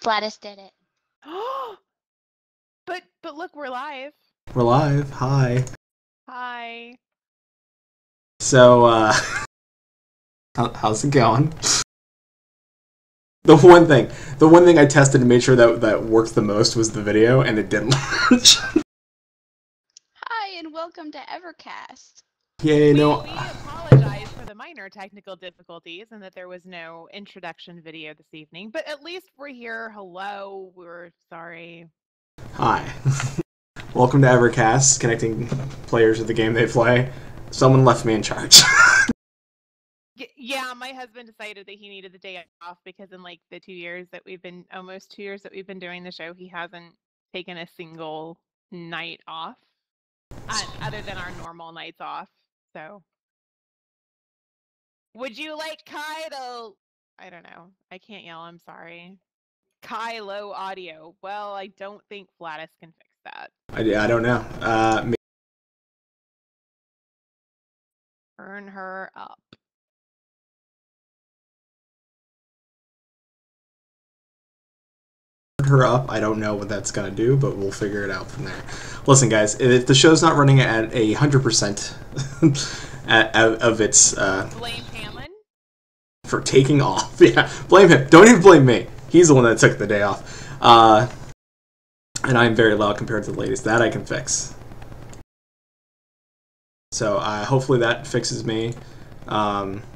Gladys did it. But look, we're live. We're live. Hi. Hi. So, how's it going? The one thing I tested to make sure that worked the most was the video, and it didn't launch. Hi, and welcome to EverCast. Yay, We no. apologize for the minor technical difficulties and that there was no introduction video this evening, but at least we're here. Hello. We're sorry. Hi. Welcome to EverCast, connecting players with the game they play. Someone left me in charge. Yeah, my husband decided that he needed the day off because in like the almost 2 years that we've been doing the show, he hasn't taken a single night off other than our normal nights off. So, would you like Kai to? I don't know. I can't yell. I'm sorry. Kai low audio. Well, I don't think Gladys can fix that. I don't know. Turn her up. Her up. I don't know what that's gonna do, but we'll figure it out from there. Listen, guys, if the show's not running at 100% of its Blame Hamlin for taking off. Yeah, blame him. Don't even blame me. He's the one that took the day off. And I'm very loud compared to the ladies. That I can fix. So hopefully that fixes me.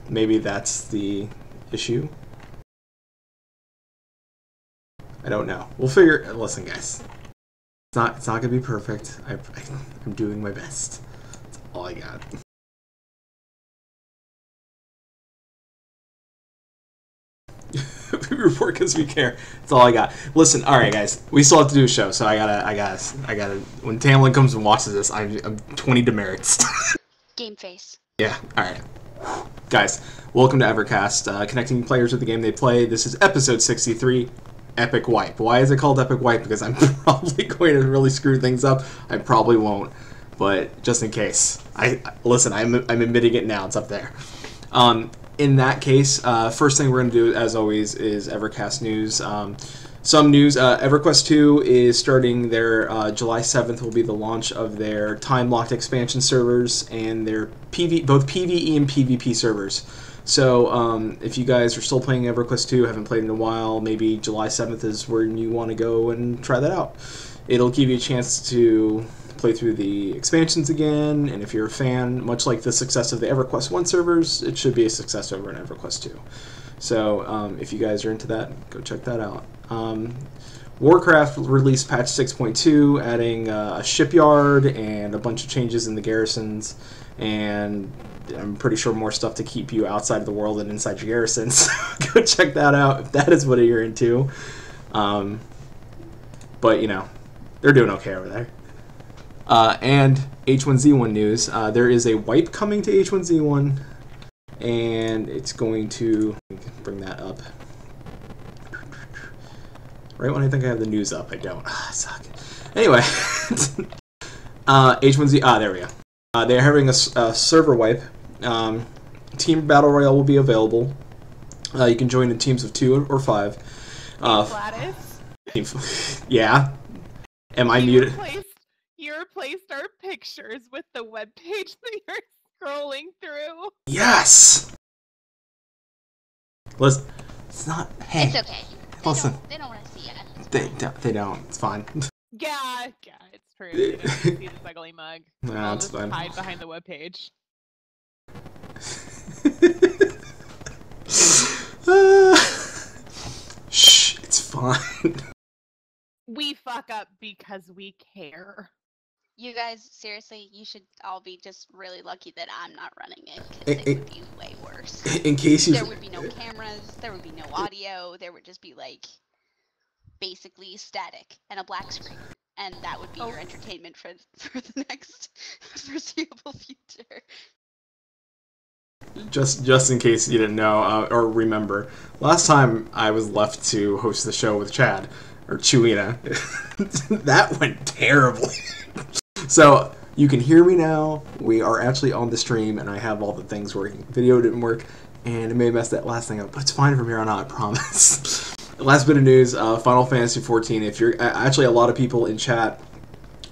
Maybe that's the issue. I don't know. We'll figure. Listen, guys. It's not gonna be perfect. I'm doing my best. That's all I got. We report because we care. That's all I got. Listen, all right, guys. We still have to do a show, so I gotta. When Tamlin comes and watches this, I'm 20 demerits. Game face. Yeah. All right, guys. Welcome to EverCast, connecting players with the game they play. This is episode 63. Epic Wipe. Why is it called Epic Wipe? Because I'm probably going to really screw things up. I probably won't, but just in case. Listen. I'm admitting it now. It's up there. In that case, first thing we're going to do, as always, is EverCast news. Some news. EverQuest 2 is starting their July 7th will be the launch of their time-locked expansion servers and their both PvE and PvP servers. So if you guys are still playing EverQuest 2, haven't played in a while, maybe July 7th is where you want to go and try that out. It'll give you a chance to play through the expansions again, and if you're a fan, much like the success of the EverQuest 1 servers, it should be a success over in EverQuest 2. So if you guys are into that, go check that out. Warcraft released patch 6.2, adding a shipyard and a bunch of changes in the garrisons, and I'm pretty sure more stuff to keep you outside of the world than inside your garrisons. Go check that out if that is what you're into. But, you know, they're doing okay over there. And H1Z1 news. There is a wipe coming to H1Z1, and it's going to bring that up. Right when I think I have the news up, I don't. I suck. Anyway, H1Z. There we go. They're having a server wipe. Team Battle Royale will be available. You can join in teams of 2 or 5. Gladys? Yeah. Am I muted? You replaced our pictures with the webpage that you're scrolling through. Yes! Listen, it's not... Hey. It's okay. Listen. They don't want to see it. They don't. It's fine. Yeah, it's true. They don't see this ugly mug. Nah, I'll it's just fine. hide behind the webpage. Shh, it's fine. We fuck up because we care. You guys, seriously, you should all be just really lucky that I'm not running it, because it would be way worse. In case you... There would be no cameras, there would be no audio, there would just be, like, basically static and a black screen. And that would be your entertainment for the next foreseeable future. Just in case you didn't know or remember, last time I was left to host the show with Chad, or Chuina, that went terribly. So, you can hear me now. We are actually on the stream, and I have all the things working. Video didn't work, and it may mess that last thing up, but it's fine from here on out, I promise. last bit of news, Final Fantasy 14. If you're actually a lot of people in chat,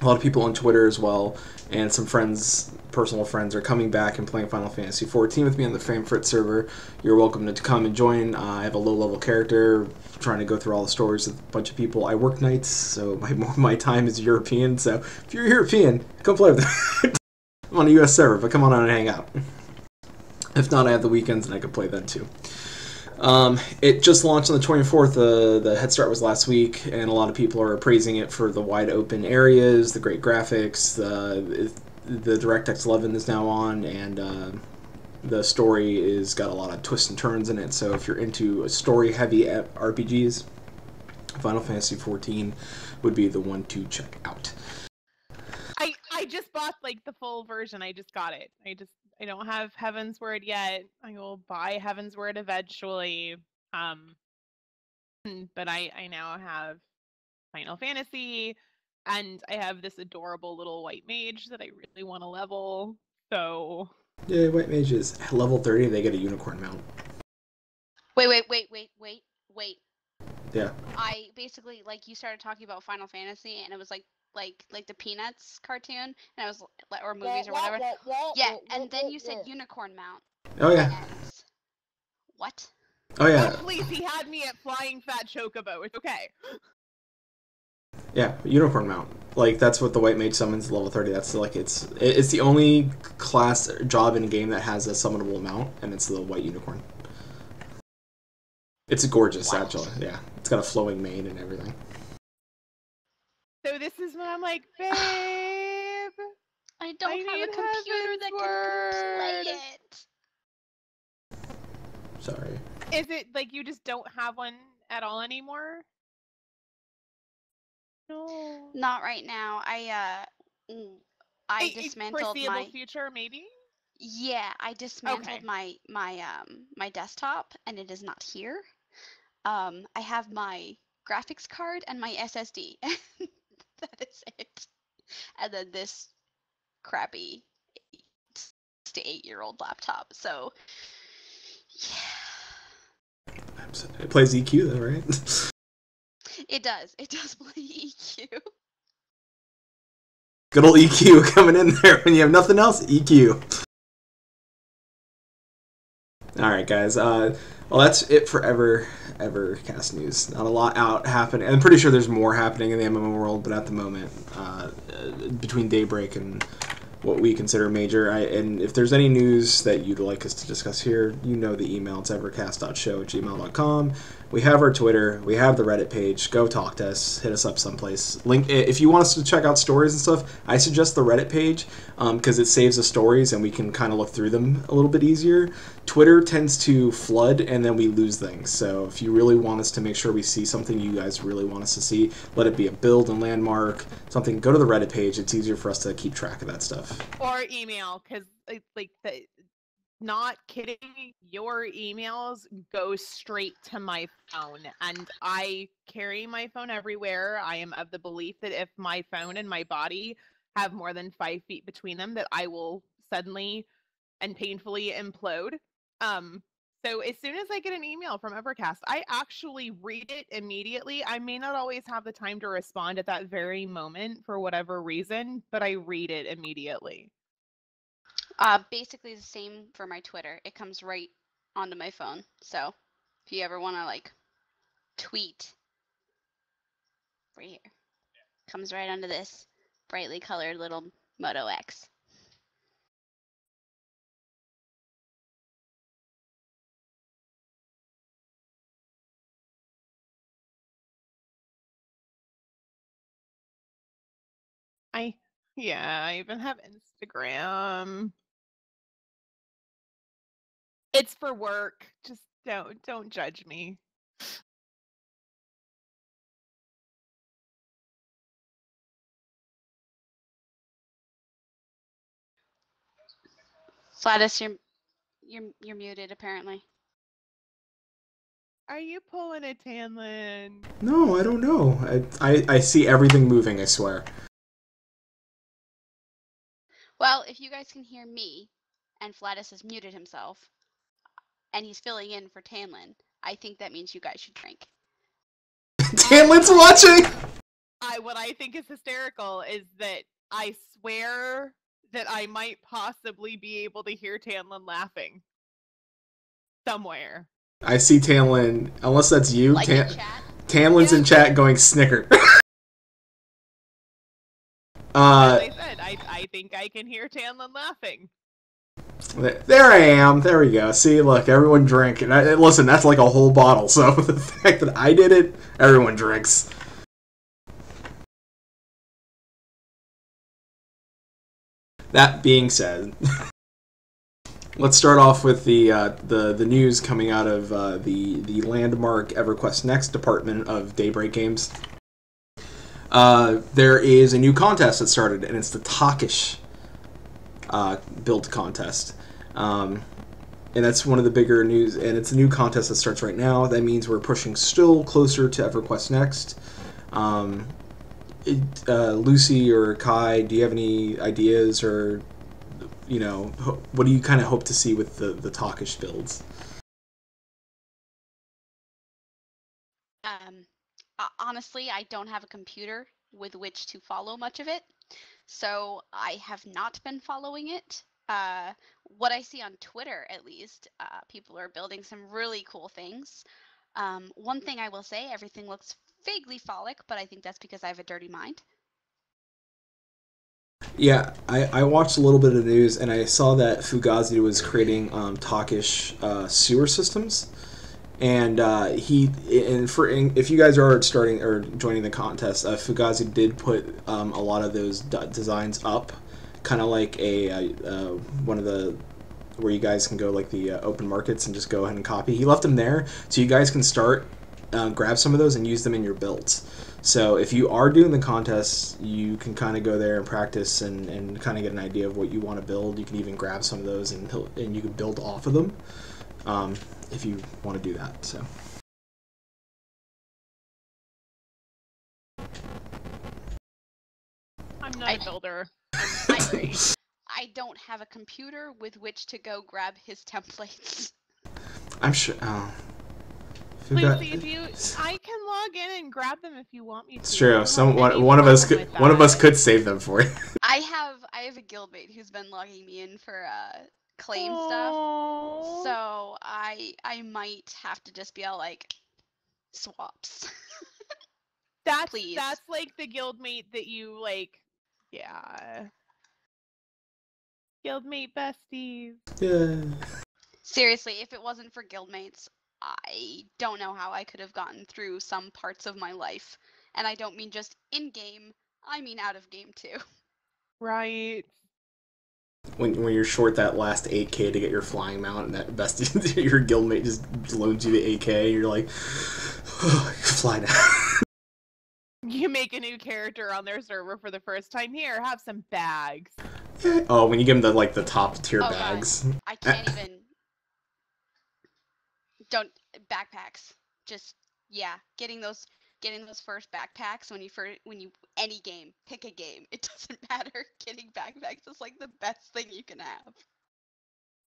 a lot of people on Twitter as well, and some friends, personal friends, are coming back and playing Final Fantasy 14 with me on the Famefrit server. You're welcome to come and join. I have a low-level character trying to go through all the stories with a bunch of people. I work nights, so my time is European. So if you're European, come play with me. I'm on a US server, but come on and hang out. If not, I have the weekends and I can play then too. It just launched on the 24th. The head start was last week, and a lot of people are praising it for the wide open areas, the great graphics. The DirectX 11 is now on, and the story is got a lot of twists and turns in it. So if you're into story-heavy RPGs, Final Fantasy 14 would be the one to check out. I just bought like the full version. I just got it. I don't have Heaven's Word yet. I will buy Heaven's Word eventually. But I now have Final Fantasy, and I have this adorable little white mage that I really want to level. So Yeah, white mages level 30. They get a unicorn mount. Wait. Yeah. I basically, like, you started talking about Final Fantasy, and it was like the Peanuts cartoon, and I was, or movies or whatever. Yeah, and then you said unicorn mount. Oh yeah. And what? Oh yeah. oh, please, he had me at flying fat chocobo. It's okay. Yeah, unicorn mount. Like that's what the white mage summons level 30. That's like it's the only class job in a game that has a summonable mount, and it's the white unicorn. It's gorgeous, What? actually. Yeah, it's got a flowing mane and everything. So this is when I'm like, babe, I don't have a computer that can play it. Sorry. Is it like you just don't have one at all anymore? No. Not right now. I dismantled foreseeable my future, maybe. Yeah, I dismantled Okay. my desktop, and it is not here. I have my graphics card and my SSD. That is it. And then this crappy 6 to 8 year old laptop. So yeah. It plays EQ though, right? It does. It does play EQ. Good old EQ coming in there when you have nothing else. EQ. All right, guys. Well, that's it for EverCast news. Not a lot out happening. I'm pretty sure there's more happening in the MMO world, but at the moment, between Daybreak and what we consider major, and if there's any news that you'd like us to discuss here, you know the email. It's evercast.show@gmail.com. We have our Twitter. We have the Reddit page. Go talk to us. Hit us up someplace. Link if you want us to check out stories and stuff. I suggest the Reddit page because it saves the stories and we can kind of look through them a little bit easier. Twitter tends to flood and then we lose things. So if you really want us to make sure we see something you guys really want us to see, let it be a build and landmark, something. Go to the Reddit page. It's easier for us to keep track of that stuff. Or email, because not kidding, your emails go straight to my phone, and I carry my phone everywhere. I am of the belief that if my phone and my body have more than 5 feet between them, that I will suddenly and painfully implode. So as soon as I get an email from EverCast, I actually read it immediately. I may not always have the time to respond at that very moment for whatever reason, but I read it immediately. Basically the same for my Twitter. It comes right onto my phone. So if you ever want to like tweet, right here, comes right onto this brightly colored little Moto X. I even have Instagram. It's for work. Just don't judge me. Flatus, you're muted apparently. Are you pulling a Tanlin? No, I don't know. I see everything moving, I swear. Well, if you guys can hear me, and Flatus has muted himself, and he's filling in for Tanlin, I think that means you guys should drink. Tanlin's watching! What I think is hysterical is that I swear that I might possibly be able to hear Tanlin laughing. Somewhere. I see Tanlin, unless that's you, Like in chat? Tanlin's in chat going snicker. As I said, I think I can hear Tanlin laughing. There I am. There we go. See, look, everyone drink. And listen, that's like a whole bottle. So the fact that I did it, everyone drinks. That being said, let's start off with the news coming out of the landmark EverQuest Next department of Daybreak Games. There is a new contest that started, and it's the Talkish build contest. And that's one of the bigger news, and it's a new contest that starts right now. That means we're pushing still closer to EverQuest Next. Lucy or Kai, do you have any ideas, or what do you kind of hope to see with the Talkish builds? Honestly, I don't have a computer with which to follow much of it, so I have not been following it. What I see on Twitter, at least, people are building some really cool things. One thing I will say, everything looks vaguely phallic, but I think that's because I have a dirty mind. Yeah, I watched a little bit of the news, and I saw that Fugazi was creating Talkish sewer systems. And if you guys are starting or joining the contest, Fugazi did put a lot of those designs up, kind of like a one of the where you guys can go like the open markets and just go ahead and copy. He left them there so you guys can start grab some of those and use them in your builds. So if you are doing the contest, you can kind of go there and practice and kind of get an idea of what you want to build. You can even grab some of those and you can build off of them. If you want to do that, so. I'm not a builder. I don't have a computer with which to go grab his templates. I'm sure. Lucy, I can log in and grab them if you want me to. It's true. One of us could save them for you. I have a guildmate who's been logging me in for claim stuff, so I might have to just be all like swaps. Please. That's like the guildmate that you like. Yeah. Guildmate besties. Yeah. Seriously, if it wasn't for guildmates, I don't know how I could have gotten through some parts of my life. And I don't mean just in-game, I mean out of game too. Right. When you're short that last 8k to get your flying mount, and that bestie, your guildmate just loads you the 8k, you're like, oh, fly now. You make a new character on their server for the first time. Here, have some bags. Oh, when you give them the top tier bags. God. I can't even. Don't backpacks. Just getting those first backpacks when you any game, pick a game. It doesn't matter. Getting backpacks is like the best thing you can have.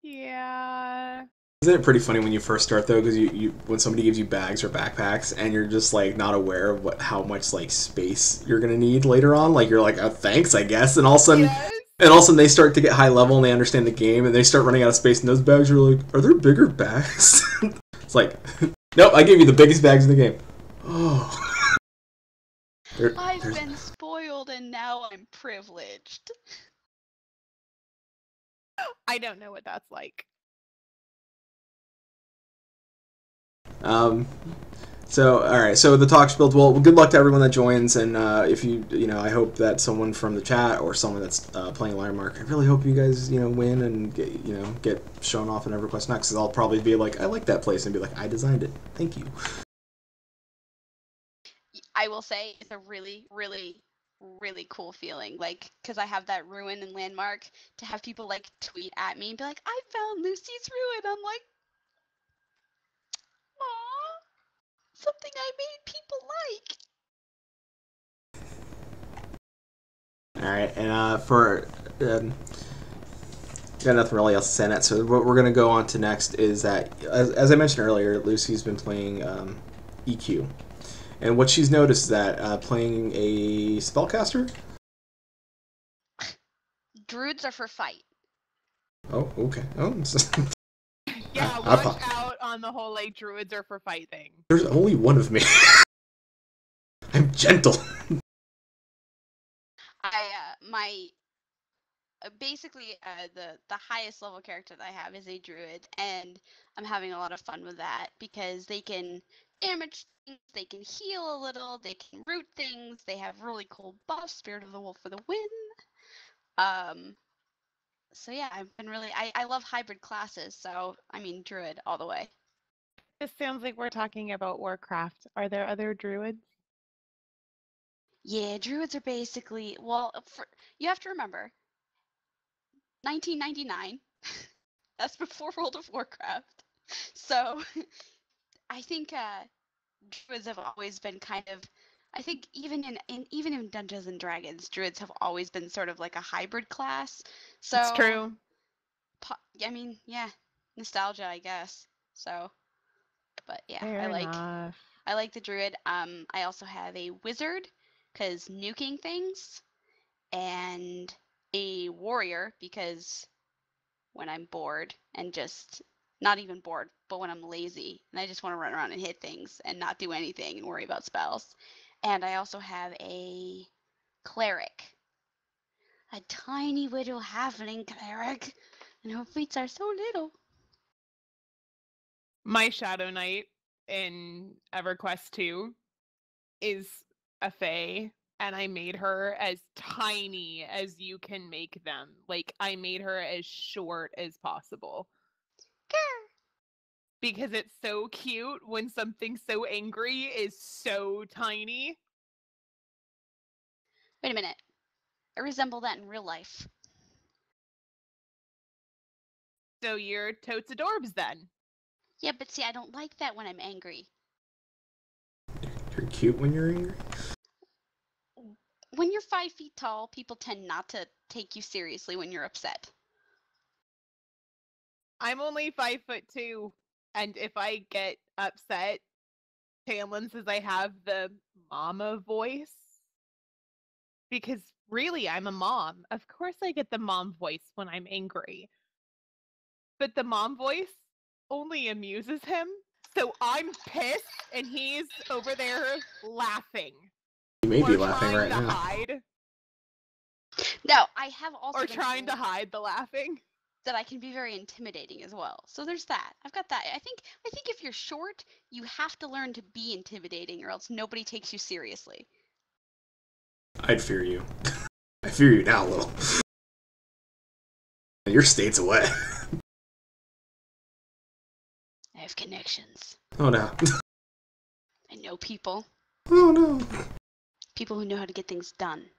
Yeah. Isn't it pretty funny when you first start though, because you when somebody gives you bags or backpacks and you're just like not aware of how much like space you're gonna need later on. Like you're like, oh, thanks, I guess, and all of a sudden. Yes. And all of a sudden they start to get high level and they understand the game and they start running out of space and those bags are like, are there bigger bags? It's like, nope, I gave you the biggest bags in the game. Oh. I've been spoiled and now I'm privileged. I don't know what that's like. So, alright, so the Talks build, well, good luck to everyone that joins, and if I hope that someone from the chat or someone that's playing Landmark, I really hope you guys, win and get shown off in EverQuest Next, because I'll probably be like, I like that place, and be like, I designed it, thank you. I will say, it's a really, really, really cool feeling, like, because I have that ruin and Landmark, to have people, like, tweet at me and be like, I found Lucy's ruin, I'm like, aww. Something I made people like. Alright, and for got nothing really else to say on that, so what we're going to go on to next is that, as I mentioned earlier, Lucy's been playing EQ. And what she's noticed is that playing a spellcaster. Druids are for fight. Oh, okay. Oh, Yeah, watch out on the whole like druids are for fight thing. there's only one of me. I'm gentle. Basically the highest level character that I have is a druid, and I'm having a lot of fun with that because they can damage things, they can heal a little, they can root things, they have really cool buffs, Spirit of the Wolf for the win. So yeah, I've been really I love hybrid classes, so I mean druid all the way. This sounds like we're talking about Warcraft. Are there other druids? Yeah, druids are basically, you have to remember 1999. That's before World of Warcraft. So I think druids have always been kind of, I think even in Dungeons and Dragons, druids have always been sort of like a hybrid class. So It's true. I mean, yeah, nostalgia, I guess. So, but yeah, Fair enough. I like the druid. I also have a wizard because nuking things, and a warrior because when I'm bored and just not even bored, but when I'm lazy and I just want to run around and hit things and not do anything and worry about spells. And I also have a cleric, a tiny little halfling cleric, and her feet are so little. My Shadow Knight in EverQuest 2 is a fae, and I made her as tiny as you can make them. Like, I made her as short as possible. Because it's so cute when something so angry is so tiny. Wait a minute. I resemble that in real life. So you're totes adorbs then. Yeah, but see, I don't like that when I'm angry. You're cute when you're angry. When you're 5 feet tall, people tend not to take you seriously when you're upset. I'm only 5'2", and if I get upset, Tamlin says I have the mama voice. Because really, I'm a mom. Of course I get the mom voice when I'm angry. But the mom voice only amuses him. So I'm pissed, and he's over there laughing. You may be laughing right now. Hide. No, I have also Or trying to hide the laughing. That I can be very intimidating as well. So there's that. I've got that. I think if you're short, you have to learn to be intimidating, or else nobody takes you seriously. I'd fear you. I fear you now, little. Your state's away. I have connections. Oh no. I know people. Oh no. People who know how to get things done.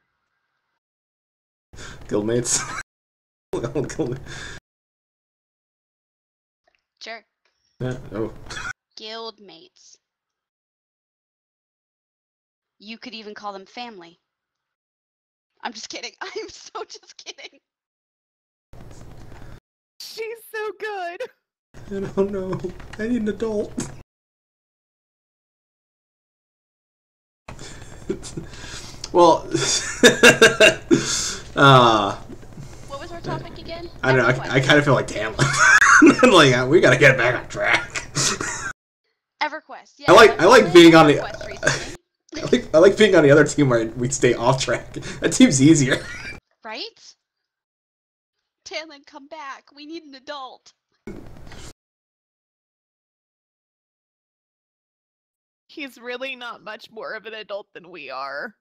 Guildmates. Sure. Yeah. Oh. Guildmates. You could even call them family. I'm just kidding. I'm so just kidding. She's so good. I don't know. I need an adult. Well, what was our topic again? I don't know. I kind of feel like Tamlin. Like we gotta get back on track. EverQuest. Yeah. I like being on the. recently. I like being on the other team where we stay off track. That team's easier. Right? Tamlin, come back. We need an adult. He's really not much more of an adult than we are.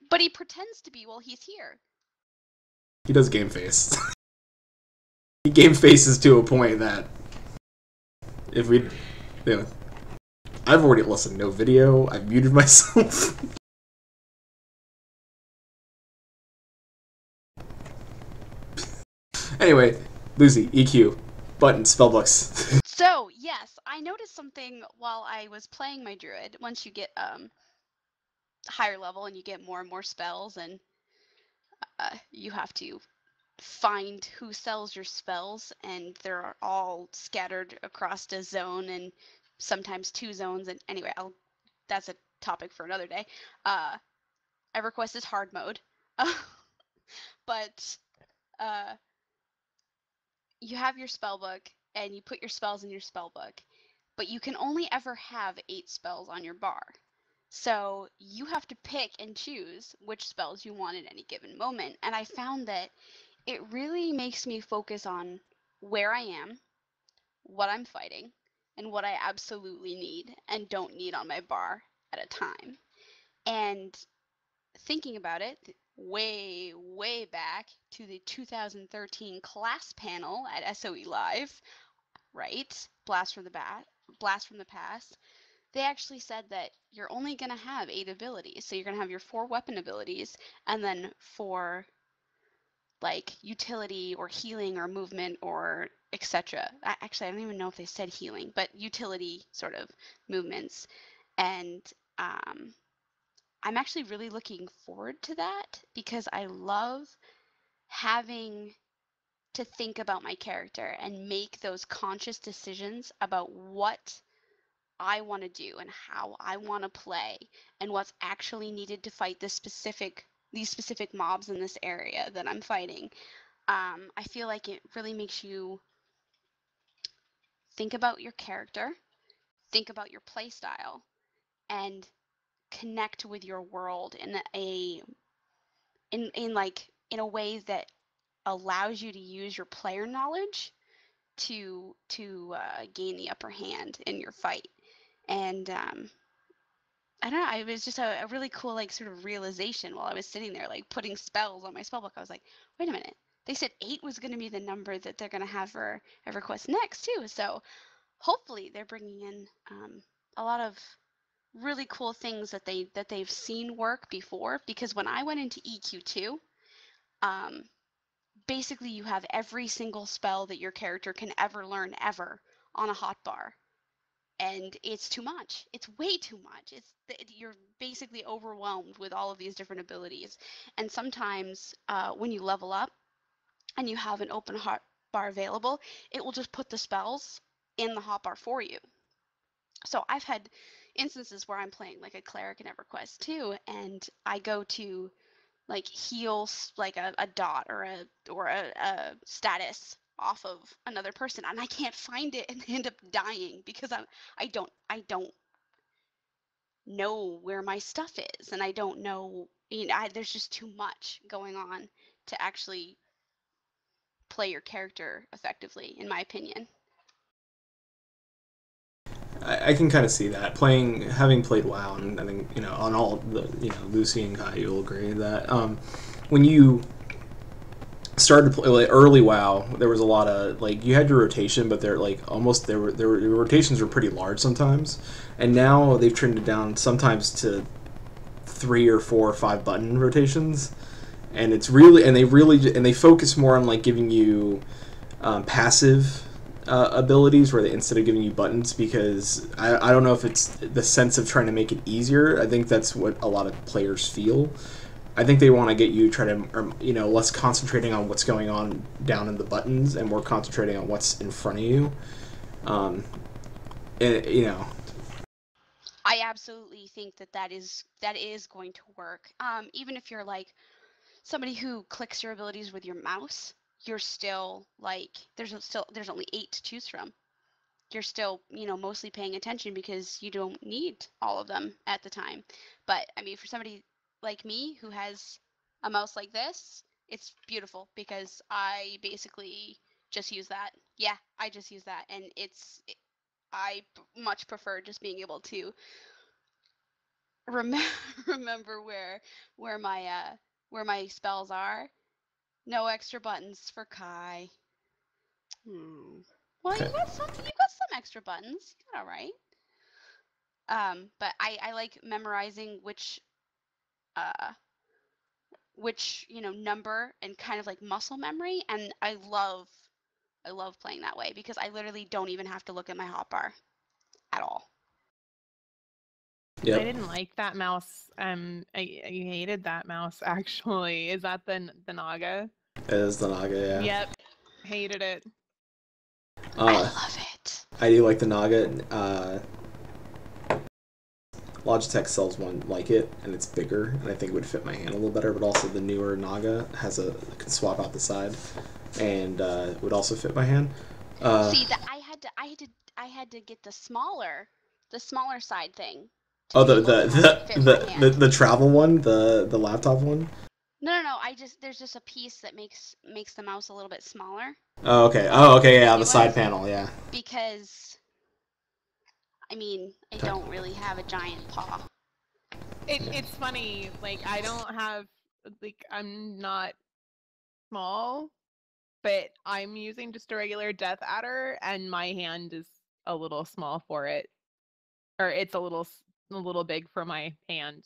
But he pretends to be while he's here. He does game face. He game faces to a point that if we, you know, I've already listened. No video. I've muted myself. Anyway, Lucy, EQ, button, spellbooks. So, yes, I noticed something while I was playing my druid. Once you get higher level and you get more and more spells, and you have to find who sells your spells, and they're all scattered across a zone and sometimes 2 zones. And anyway, I'll that's a topic for another day. EverQuest is hard mode, but you have your spell book and you put your spells in your spell book, but you can only ever have 8 spells on your bar. So you have to pick and choose which spells you want at any given moment. And I found that it really makes me focus on where I am, what I'm fighting, and what I absolutely need and don't need on my bar at a time. And thinking about it, way, way back to the 2013 class panel at SOE Live, right? Blast from the Past. They actually said that you're only going to have 8 abilities. So you're going to have your 4 weapon abilities and then 4 like utility or healing or movement or etc. Actually, I don't even know if they said healing, but utility sort of movements. And I'm actually really looking forward to that because I love having to think about my character and make those conscious decisions about what I want to do and how I want to play and what's actually needed to fight these specific mobs in this area that I'm fighting. I feel like it really makes you think about your character, think about your play style, and connect with your world in a way that allows you to use your player knowledge to gain the upper hand in your fight. And I don't know, it was just a really cool like sort of realization while I was sitting there like putting spells on my spellbook. I was like, wait a minute, they said 8 was going to be the number that they're going to have for EverQuest next too. So hopefully they're bringing in a lot of really cool things that they've seen work before, because when I went into EQ2, basically you have every single spell that your character can ever learn ever on a hotbar, and it's too much. It's way too much. You're basically overwhelmed with all of these different abilities, and sometimes when you level up and you have an open hotbar available, it will just put the spells in the hotbar for you. So I've had instances where I'm playing like a cleric in EverQuest too, and I go to like heal like a dot or a status off of another person, and I can't find it, and they end up dying because I don't know where my stuff is, and I don't know, there's just too much going on to actually play your character effectively, in my opinion. I can kind of see that having played WoW, and I think on all the Lucy and Kai, you'll agree that when you started to play like, early WoW, there was a lot of like you had your rotation, but they're like almost your rotations were pretty large sometimes, and now they've trimmed it down sometimes to 3 or 4 or 5 button rotations, and they focus more on like giving you passive abilities where instead of giving you buttons, because I don't know if it's the sense of trying to make it easier. I think that's what a lot of players feel. I think they want to get you less concentrating on what's going on down in the buttons and more concentrating on what's in front of you. I absolutely think that is going to work. Even if you're like somebody who clicks your abilities with your mouse, you're still like there's only 8 to choose from. You're still mostly paying attention because you don't need all of them at the time. But I mean, for somebody like me who has a mouse like this, it's beautiful because I basically just use that. Yeah, I just use that, and I much prefer just being able to remember where my spells are. No extra buttons for Kai. Well, Okay. you got some extra buttons. You got all right. But I like memorizing which number and kind of like muscle memory, and I love playing that way because I literally don't even have to look at my hotbar at all. Yep. I didn't like that mouse. I hated that mouse actually. Is that the Naga? It is the Naga, yeah. Yep. Hated it. I love it. I do like the Naga. Logitech sells one like it, and it's bigger, and I think it would fit my hand a little better. But also the newer Naga can swap out the side, and would also fit my hand. See, that I had to get the smaller side thing. Oh, the travel one, the laptop one. No. There's just a piece that makes the mouse a little bit smaller. Oh, okay. Yeah, the side panel. Yeah. Because, I mean, I don't really have a giant paw. It's funny. Like I don't have I'm not small, but I'm using just a regular Death Adder, and my hand is a little small for it, or it's a little big for my hand.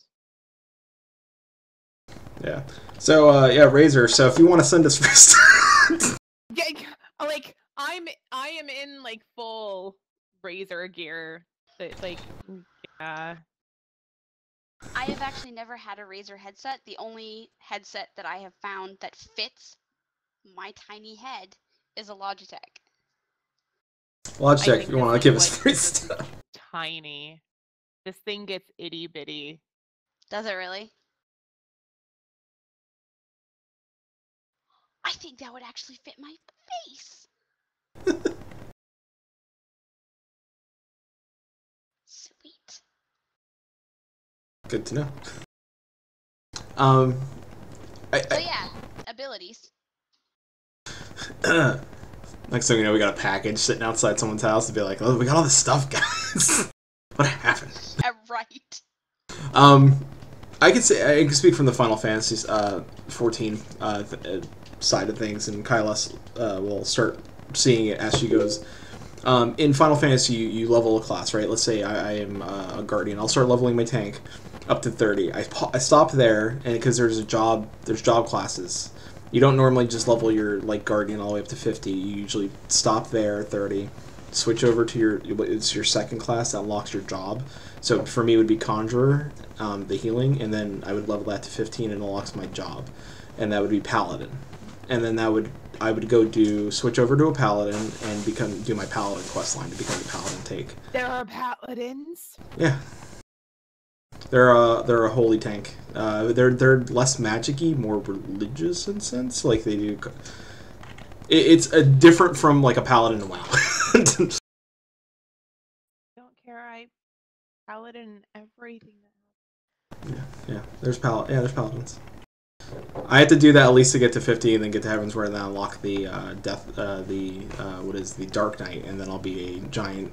Yeah. So yeah, Razor. So if you want to send us first. Yeah, like I am in like full Razor gear. Like yeah. I have actually never had a Razer headset. The only headset that I have found that fits my tiny head is a Logitech. Logitech, if you want to give us free stuff. Tiny. This thing gets itty bitty. Does it really? I think that would actually fit my face. Sweet. Good to know. So yeah, abilities. Next thing you know, we got a package sitting outside someone's house and be like, "Oh, we got all this stuff, guys." What happened? Right. I can speak from the Final Fantasy 14 side of things, and Kylas will start seeing it as she goes. In Final Fantasy, you level a class, right? Let's say I am a Guardian. I'll start leveling my tank up to 30. I stop there, and because there's job classes. You don't normally just level your Guardian all the way up to 50. You usually stop there at 30, switch over to your second class that unlocks your job. So for me, it would be Conjurer, the healing, and then I would level that to 15 and unlocks my job, and that would be Paladin, and then I would go switch over to a Paladin and do my Paladin quest line to become the Paladin take. There are Paladins. Yeah. They're a holy tank. They're less magic-y, more religious in sense. Like they do. It's different from like a paladin in WoW. Don't care. I paladin everything. Yeah. There's paladins. I had to do that at least to get to 50, and then get to Heaven's Word, and then unlock the the Dark Knight, and then I'll be a giant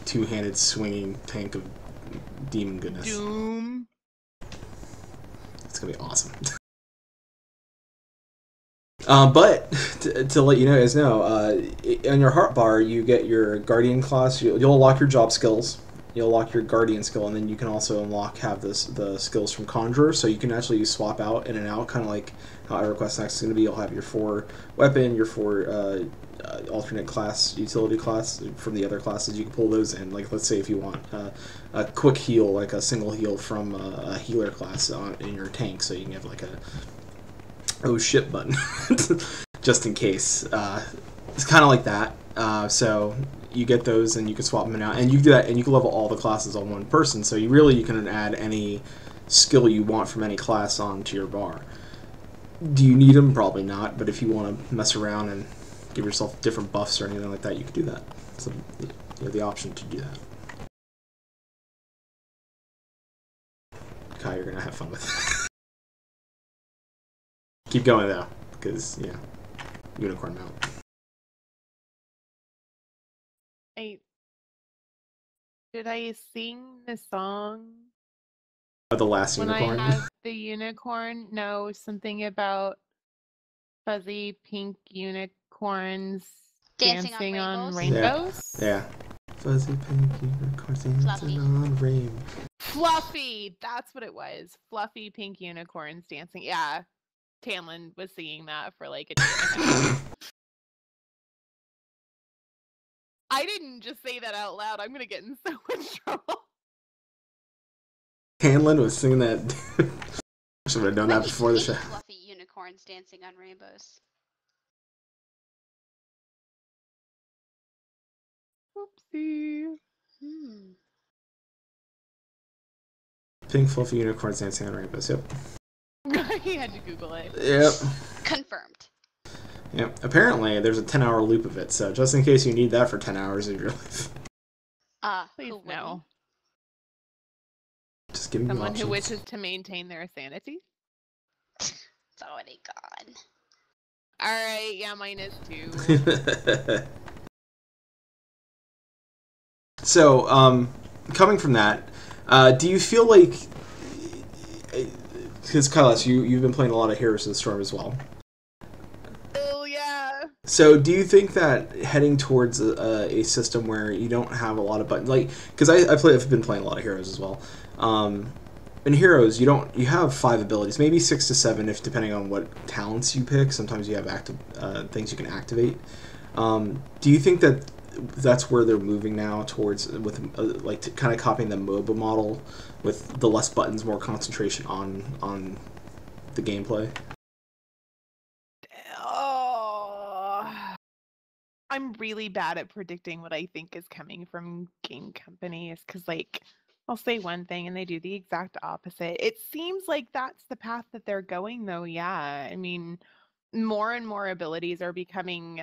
two-handed swinging tank of demon goodness. Doom. It's gonna be awesome. But to let you guys know, on your heart bar you get your Guardian class. You'll unlock your job skills. You'll unlock your Guardian skill, and then you can also have the skills from Conjurer. So you can actually swap out in and out, kind of like how EverQuest Next is going to be. You'll have your 4 weapon, your 4 alternate class, utility class from the other classes. You can pull those in. Like let's say if you want a quick heal, like a single heal from a healer class in your tank, so you can have like a oh shit button just in case. It's kind of like that. So you get those and you can swap them out, and you can do that, and you can level all the classes on one person. So you can add any skill you want from any class onto your bar. Do you need them? Probably not. But if you want to mess around and give yourself different buffs or anything like that, you can do that. So you have the option to do that. Kai, you're gonna have fun with it. Keep going though, because yeah, unicorn mount. Did I sing the song? Oh, the last unicorn. When I have the unicorn, no, something about fuzzy pink unicorns dancing on rainbows. Yeah. Fuzzy pink unicorns dancing on rainbows. Fluffy, that's what it was. Fluffy pink unicorns dancing. Yeah, Tamlin was singing that for like a day and a half. I didn't just say that out loud. I'm gonna get in so much trouble. Hanlon was singing that. I should have known that before the show. Fluffy unicorns dancing on rainbows. Oopsie. Pink fluffy unicorns dancing on rainbows. Yep. He had to Google it. Yep. Confirmed. Yep. Apparently, there's a 10-hour loop of it, so just in case you need that for 10 hours of your life. Please Who no. wouldn't? Just give me Someone options. who wishes to maintain their sanity. It's already gone. All right, yeah, mine is too. So, coming from that, do you feel like, because Kailas, you've been playing a lot of Heroes of the Storm as well. Oh yeah. So, do you think that heading towards a system where you don't have a lot of buttons, like, because I've been playing a lot of Heroes as well. In Heroes, you have 5 abilities, maybe 6 to 7, if depending on what talents you pick. Sometimes you have active things you can activate. Do you think that that's where they're moving now towards, with kind of copying the MOBA model, with the less buttons, more concentration on the gameplay? Oh, I'm really bad at predicting what I think is coming from game companies, because like I'll say one thing and they do the exact opposite. It seems like that's the path that they're going, though. Yeah, I mean, more and more abilities are becoming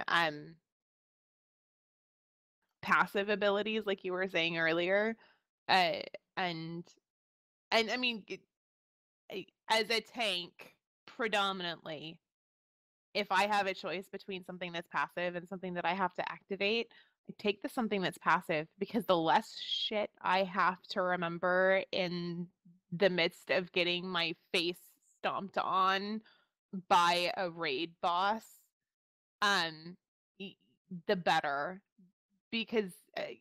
passive abilities, like you were saying earlier, uh, and I mean, as a tank, predominantly, if I have a choice between something that's passive and something that I have to activate, I take the something that's passive, because the less shit I have to remember in the midst of getting my face stomped on by a raid boss, um, the better. Because I,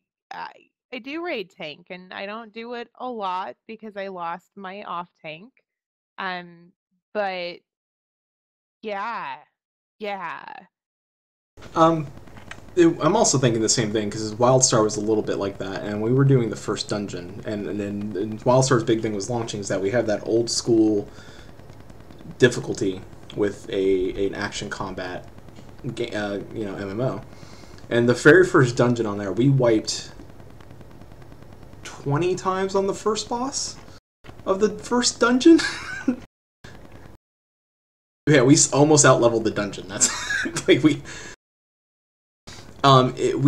I do raid tank, and I don't do it a lot because I lost my off tank. But yeah. I'm also thinking the same thing, because WildStar was a little bit like that, and we were doing the first dungeon, and WildStar's big thing was launching is that we have that old school difficulty with an action combat, MMO, and the very first dungeon on there we wiped 20 times on the first boss of the first dungeon. Yeah, we almost out-leveled the dungeon. That's like we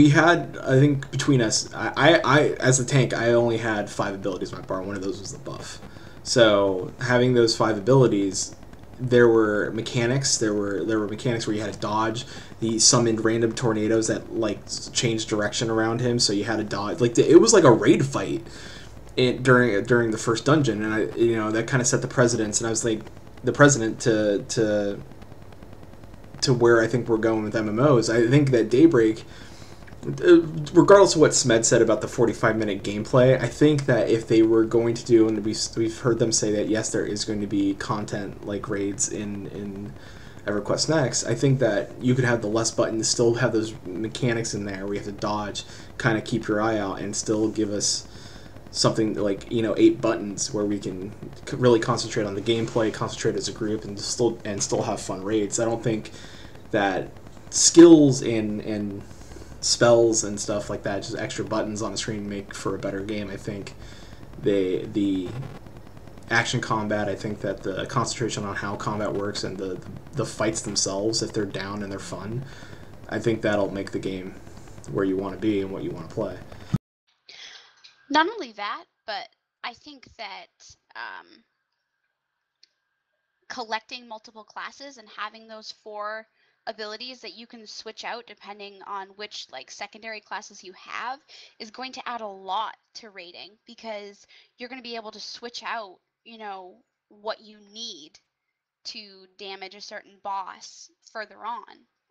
had, I think, between us, I as a tank, I only had 5 abilities in my bar. One of those was the buff. So having those 5 abilities, there were mechanics. There were mechanics where you had to dodge. He summoned random tornadoes that like changed direction around him, so you had to dodge. Like it was like a raid fight during the first dungeon, and that kind of set the precedence. And I was like the president to where I think we're going with MMOs. I think that Daybreak, regardless of what Smed said about the 45-minute gameplay, I think that if they were going to do, and we've heard them say that yes, there is going to be content like raids in EverQuest Next, I think that you could have the less buttons, still have those mechanics in there where you have to dodge, kind of keep your eye out, and still give us something like 8 buttons where we can really concentrate on the gameplay, concentrate as a group, and still have fun raids. I don't think that skills and spells and stuff like that, just extra buttons on a screen, make for a better game. I think the action combat, I think that the concentration on how combat works and the fights themselves, if they're down and they're fun, I think that'll make the game where you want to be and what you want to play. Not only that, but I think that collecting multiple classes and having those 4 abilities that you can switch out depending on which secondary classes you have is going to add a lot to raiding, because you're going to be able to switch out what you need to damage a certain boss further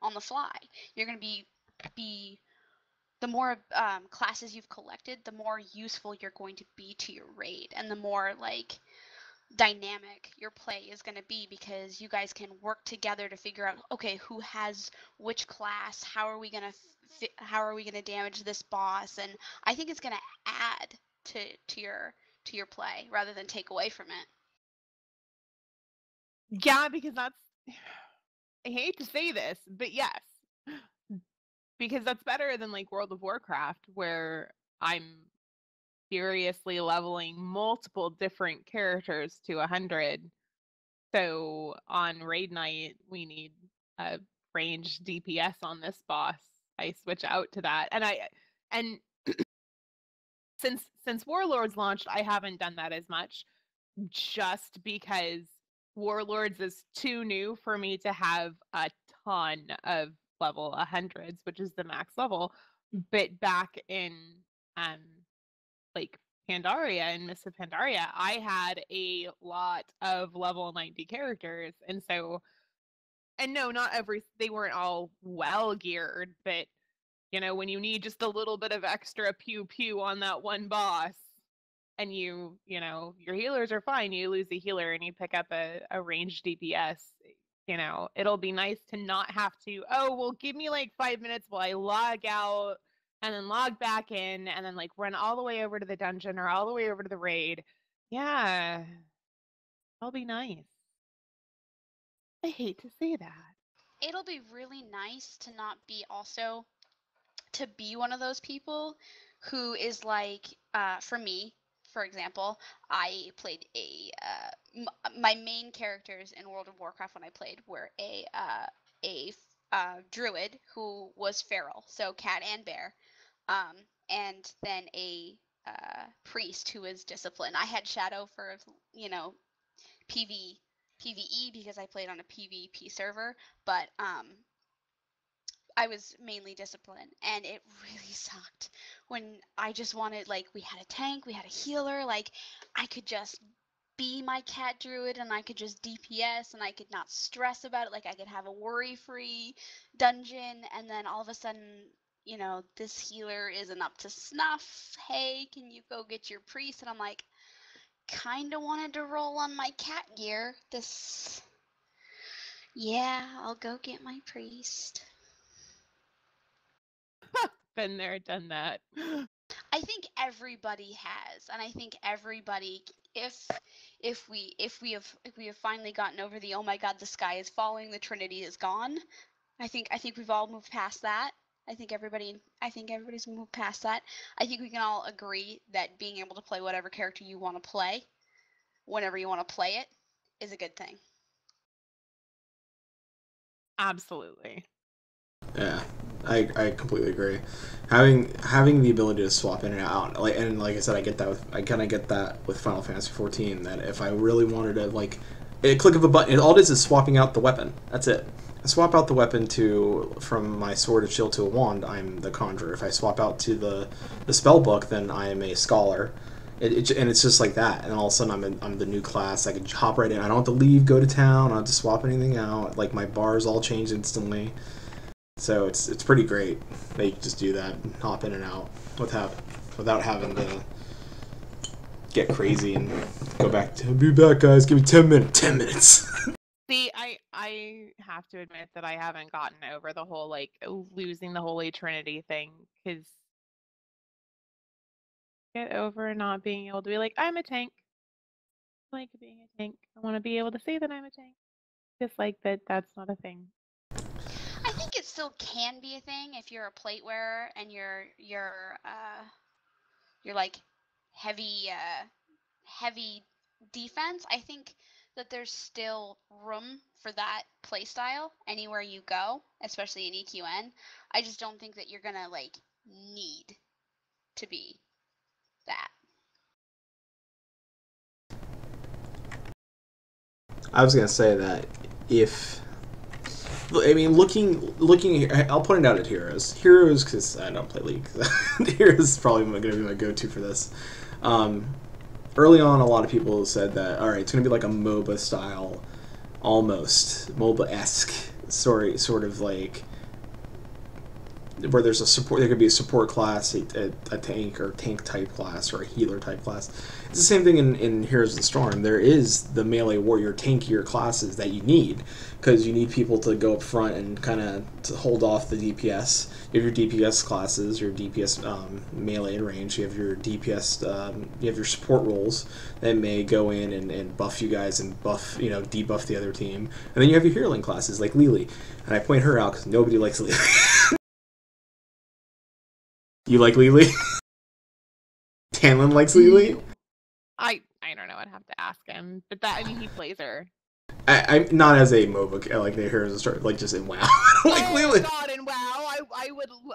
on the fly. You're going to be the more classes you've collected, the more useful you're going to be to your raid, and the more dynamic your play is going to be, because you guys can work together to figure out, okay, who has which class, how are we going to damage this boss. And I think it's going to add to your play rather than take away from it. Yeah, because that's, I hate to say this, but yes, because that's better than World of Warcraft, where I'm furiously leveling multiple different characters to 100. So on raid night, we need a ranged DPS on this boss. I switch out to that, and since Warlords launched, I haven't done that as much, just because Warlords is too new for me to have a ton of level 100s, which is the max level. But back in like Pandaria and Mists of Pandaria, I had a lot of level 90 characters, and so, and no, not every, they weren't all well geared, but you know, when you need just a little bit of extra pew pew on that one boss, and you know, your healers are fine, you lose a healer and you pick up a ranged DPS, you know, it'll be nice to not have to, oh, well, give me like 5 minutes while I log out and then log back in and then like run all the way over to the dungeon or all the way over to the raid. Yeah, that'll be nice. I hate to say that. It'll be really nice to not be also, to be one of those people who is like, for me, for example, I played my main characters in World of Warcraft when I played were a druid who was feral, so cat and bear, and then a priest who was disciplined. I had shadow for, you know, PvE because I played on a PvP server, but I was mainly disciplined, and it really sucked when I just wanted, like, we had a tank, we had a healer, like, I could just be my cat druid and I could just DPS and I could not stress about it, like, I could have a worry-free dungeon, and then all of a sudden, you know, this healer isn't up to snuff, hey, can you go get your priest? And I'm like, kinda wanted to roll on my cat gear, yeah, I'll go get my priest. Been there, done that. I think everybody has, and I think everybody, if we have finally gotten over the, oh my god, the sky is falling, the Trinity is gone. I think we've all moved past that. I think everybody's moved past that. I think we can all agree that being able to play whatever character you want to play, whenever you want to play it, is a good thing. Absolutely. Yeah, I completely agree. Having the ability to swap in and out, like I said, I kind of get that with Final Fantasy 14. That if I really wanted to, like, a click of a button, all it is swapping out the weapon. That's it. I swap out the weapon from my sword and shield to a wand, I'm the conjurer. If I swap out to the spell book, then I am a scholar. And it's just like that, and all of a sudden I'm the new class. I can hop right in. I don't have to leave, go to town. I don't have to swap anything out. Like, my bars all change instantly. So it's pretty great that you can just do that and hop in and out without having to get crazy and go back to, be back, guys, give me 10 minutes. 10 minutes. See, I have to admit that I haven't gotten over the whole, like, losing the Holy Trinity thing, because get over not being able to be like, I'm a tank. I like being a tank. I want to be able to say that I'm a tank. Just like that's not a thing. I think it still can be a thing if you're a plate wearer and you're like heavy defense. I think that there's still room for that playstyle anywhere you go, especially in EQN. I just don't think that you're gonna, like, need to be that. I was gonna say that looking, I'll point it out at Heroes, because I don't play League. Heroes is probably going to be my go-to for this. Early on, a lot of people said that, all right, it's going to be like a MOBA style, almost MOBA-esque sort of, like, where there's there could be a support class, a tank or tank type class, or a healer type class. It's the same thing in Heroes of the Storm. There is the melee warrior tankier classes that you need, because you need people to go up front and kind of to hold off the DPS. You have your DPS classes, your DPS melee and range. You have your DPS, you have your support roles that may go in and buff you guys and debuff the other team. And then you have your healing classes like Lily. And I point her out because nobody likes Lily. You like Lily? Tanlin likes Lily? I don't know. I'd have to ask him. But that, I mean, he plays her. I'm not as a MOBA, like the Heroes of Star, like just in WoW. Like oh Lily. God, and WoW,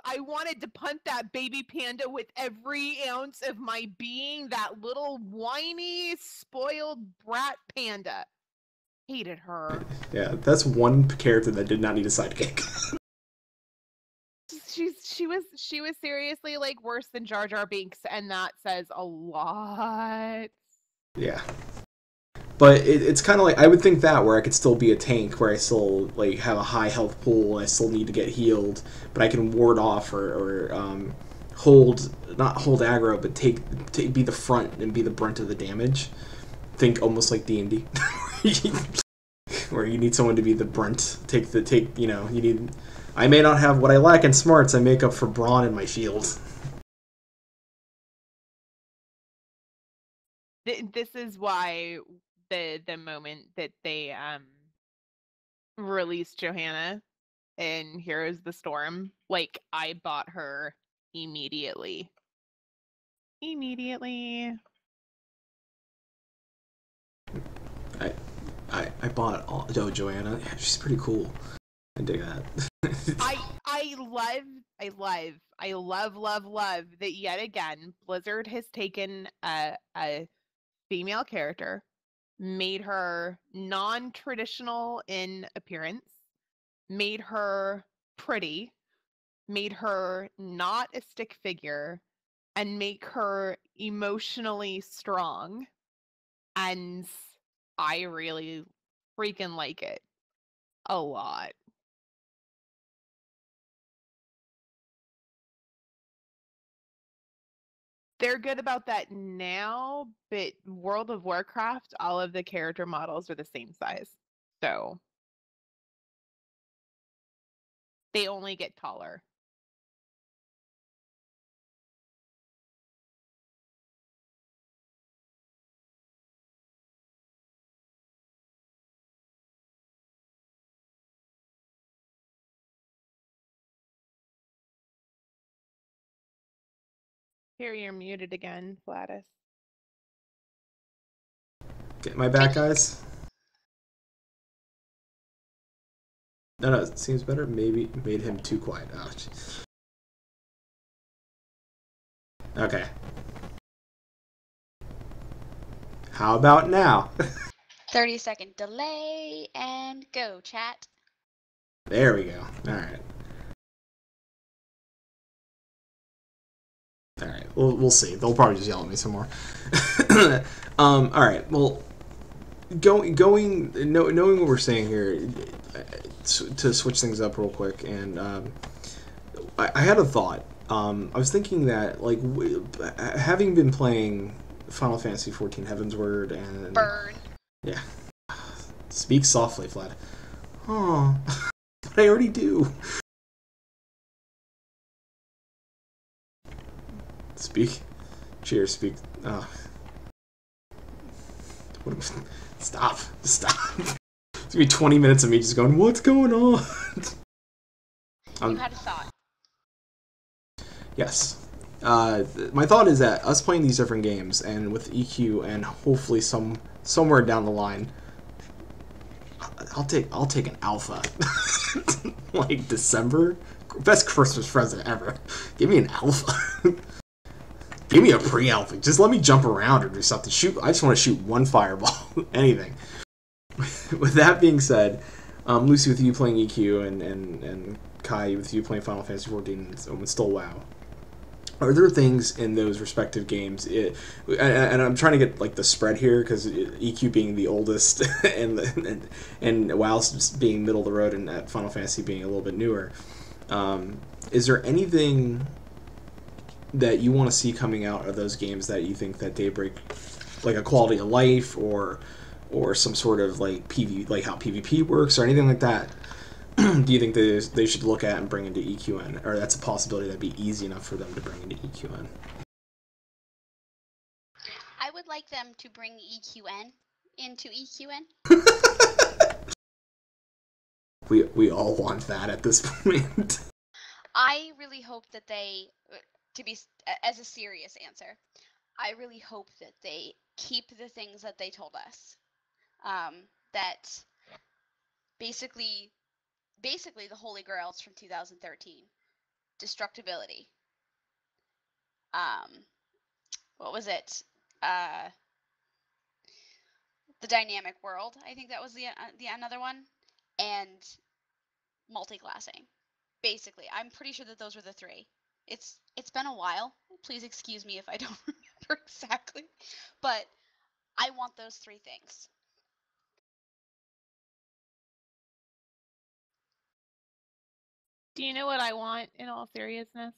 I wanted to punt that baby panda with every ounce of my being. That little whiny, spoiled brat panda. Hated her. Yeah, that's one character that did not need a sidekick. She was seriously like worse than Jar Jar Binks, and that says a lot. Yeah. But it's kind of like, I would think that, where I could still be a tank, where I still like have a high health pool, and I still need to get healed, but I can ward off or not hold aggro, but be the front and be the brunt of the damage. Think almost like D&D, where you need someone to be the brunt. You need. I may not have what I lack in smarts. I make up for brawn in my shield. This is why the moment that they released Johanna in Heroes of the Storm, like I bought her immediately. I bought Joanna. Yeah, she's pretty cool. I dig that. I love that yet again Blizzard has taken a female character, made her non-traditional in appearance, made her pretty, made her not a stick figure, and make her emotionally strong. And I really freaking like it a lot. They're good about that now, but World of Warcraft, all of the character models are the same size. So they only get taller. Here, you're muted again, Gladys. Get my back, guys. No, it seems better. Maybe made him too quiet. Oh, geez. Okay. How about now? 30-second delay and go, chat. There we go. Alright. Alright, we'll see. They'll probably just yell at me some more. Alright, well, knowing what we're saying here, to switch things up real quick, and I had a thought. I was thinking that, like, having been playing Final Fantasy XIV Heavensward and... Burn. Yeah. Speak softly, Vlad. Oh, but I already do. Speak. Cheers, speak. Stop. It's gonna be 20 minutes of me just going, what's going on? You had a thought. Yes. My thought is that us playing these different games, and with EQ, and hopefully somewhere down the line, I'll take an alpha. Like December, best Christmas present ever. Give me an alpha. Give me a pre-alpha. Just let me jump around or do something. I just want to shoot one fireball. Anything. With that being said, Lucy, with you playing EQ, and Kai, with you playing Final Fantasy XIV and still WoW, are there things in those respective games, and I'm trying to get like the spread here, because EQ being the oldest and WoW being middle of the road, and Final Fantasy being a little bit newer, is there anything that you want to see coming out of those games that you think that they break, like a quality of life, or some sort of like like how PvP works, or anything like that? Do you think they should look at and bring into EQN, or that's a possibility that'd be easy enough for them to bring into EQN? I would like them to bring EQN into EQN. We all want that at this point. I really hope that they, as a serious answer, I really hope that they keep the things that they told us. That basically the Holy Grails from 2013, destructibility. What was it? The dynamic world. I think that was the another one, and multi-classing. Basically, I'm pretty sure that those were the three. It's been a while. Please excuse me if I don't remember exactly, but I want those three things. Do you know what I want in all seriousness?